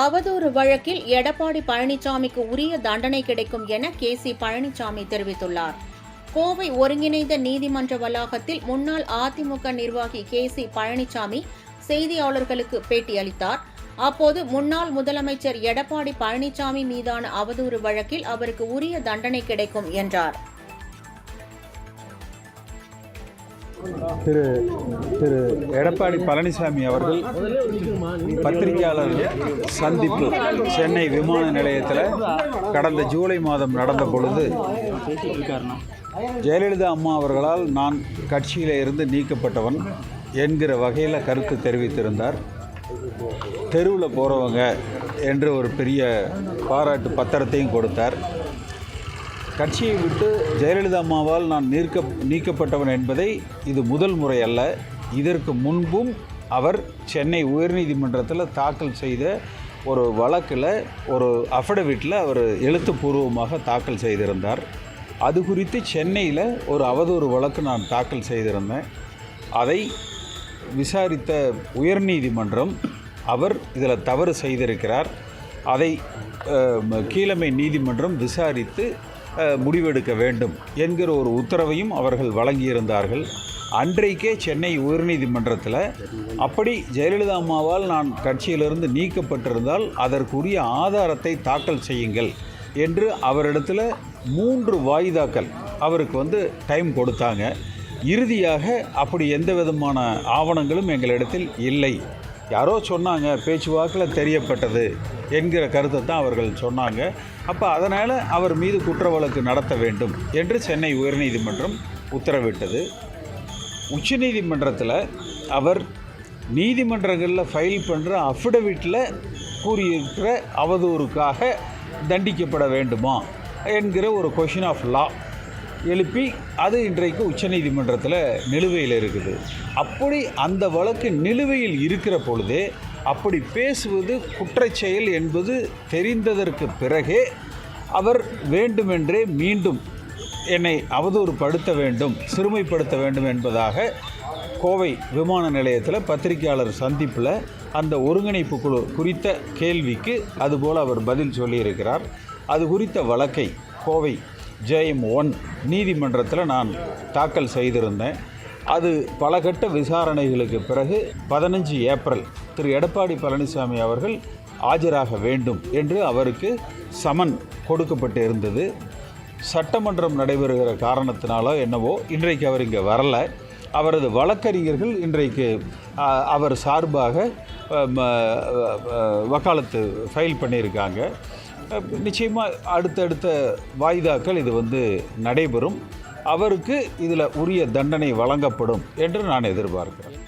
அவதூறு வழக்கில் எடப்பாடி பழனிசாமிக்கு உரிய தண்டனை கிடைக்கும் என KC பழனிசாமி தெரிவித்துள்ளார். கோவை ஒருங்கிணைந்த நீதிமன்ற வளாகத்தில் முன்னாள் அதிமுக நிர்வாகி KC பழனிசாமி செய்தியாளர்களுக்கு பேட்டியளித்தார். அப்போது முன்னாள் முதலமைச்சர் எடப்பாடி பழனிசாமி மீதான அவதூறு வழக்கில் அவருக்கு உரிய தண்டனை கிடைக்கும் என்றார். திரு எடப்பாடி பழனிசாமி அவர்கள் பத்திரிகையாளர் சந்திப்பு சென்னை விமான நிலையத்தில் கடந்த ஜூலை மாதம் நடந்த பொழுது ஜெயலலிதா அம்மா அவர்களால் நான் கட்சியில் இருந்து நீக்கப்பட்டவன் என்கிற வகையில் கருத்து தெரிவித்திருந்தார். தெருவில் போகிறவங்க என்று ஒரு பெரிய பாராட்டு பத்திரத்தையும் கொடுத்தார். கட்சியை விட்டு ஜெயலலிதா அம்மாவால் நான் நீக்கப்பட்டவன் என்பதை இது முதல் முறை அல்ல. இதற்கு முன்பும் அவர் சென்னை உயர்நீதிமன்றத்தில் தாக்கல் செய்த ஒரு வழக்கில் ஒரு அஃபிடவிட்டில் அவர் எழுத்துப்பூர்வமாக தாக்கல் செய்திருந்தார். அது குறித்து சென்னையில் ஒரு அவதூறு வழக்கு நான் தாக்கல் செய்திருந்தேன். அதை விசாரித்த உயர்நீதிமன்றம் அவர் இதில் தவறு செய்திருக்கிறார், அதை கீழமை நீதிமன்றம் விசாரித்து முடிவெடுக்க வேண்டும் என்கிற ஒரு உத்தரவையும் அவர்கள் வழங்கியிருந்தார்கள். அன்றைக்கே சென்னை உயர்நீதிமன்றத்தில் அப்படி ஜெயலலிதா அம்மாவால் நான் கட்சியிலிருந்து நீக்கப்பட்டிருந்தால் அதற்குரிய ஆதாரத்தை தாக்கல் செய்யுங்கள் என்று அவரிடத்தில் 3 வாய்தாக்கள் அவருக்கு டைம் கொடுத்தாங்க. இறுதியாக அப்படி எந்த விதமான ஆவணங்களும் எங்களிடத்தில் இல்லை. யாரோ சொன்னாங்க, பேச்சுவாக்கில் தெரியப்பட்டது என்கிற கருத்தை தான் அவர்கள் சொன்னாங்க. அப்போ அதனால் அவர் மீது குற்ற வழக்கு நடத்த வேண்டும் என்று சென்னை உயர்நீதிமன்றம் உத்தரவிட்டது. உச்சநீதிமன்றத்தில் அவர் நீதிமன்றங்களில் ஃபைல் பண்ணுற அஃபிடவிட்டில் கூறியிருக்கிற அவதூறுக்காக தண்டிக்கப்பட வேண்டுமா என்கிற ஒரு கொஷின் ஆஃப் லா எழுப்பி அது இன்றைக்கு உச்சநீதிமன்றத்தில் நிலுவையில் இருக்குது. அப்படி அந்த வழக்கு நிலுவையில் இருக்கிற பொழுதே அப்படி பேசுவது குற்றச்செயல் என்பது தெரிந்ததற்கு பிறகே அவர் வேண்டுமென்றே மீண்டும் என்னை அவதூறுப்படுத்த வேண்டும், சிறுமைப்படுத்த வேண்டும் என்பதாக கோவை விமான நிலையத்தில் பத்திரிகையாளர் சந்திப்பில் அந்த ஒருங்கிணைப்பு குழு குறித்த கேள்விக்கு அதுபோல் அவர் பதில் சொல்லியிருக்கிறார். அது குறித்த வழக்கை கோவை JM1 நீதிமன்றத்தில் நான் தாக்கல் செய்திருந்தேன். அது பல கட்ட விசாரணைகளுக்கு பிறகு 15 ஏப்ரல் திரு எடப்பாடி பழனிசாமி அவர்கள் ஆஜராக வேண்டும் என்று அவருக்கு சமன் கொடுக்கப்பட்டு இருந்தது. சட்டமன்றம் நடைபெறுகிற காரணத்தினாலோ என்னவோ இன்றைக்கு அவர் இங்கே வரலை. அவரது வழக்கறிஞர்கள் இன்றைக்கு அவர் சார்பாக வக்காலத்து ஃபைல் பண்ணியிருக்காங்க. நிச்சயமாக அடுத்தடுத்த வாய்தாக்கள் இது நடைபெறும். அவருக்கு இதில் உரிய தண்டனை வழங்கப்படும் என்று நான் எதிர்பார்க்கிறேன்.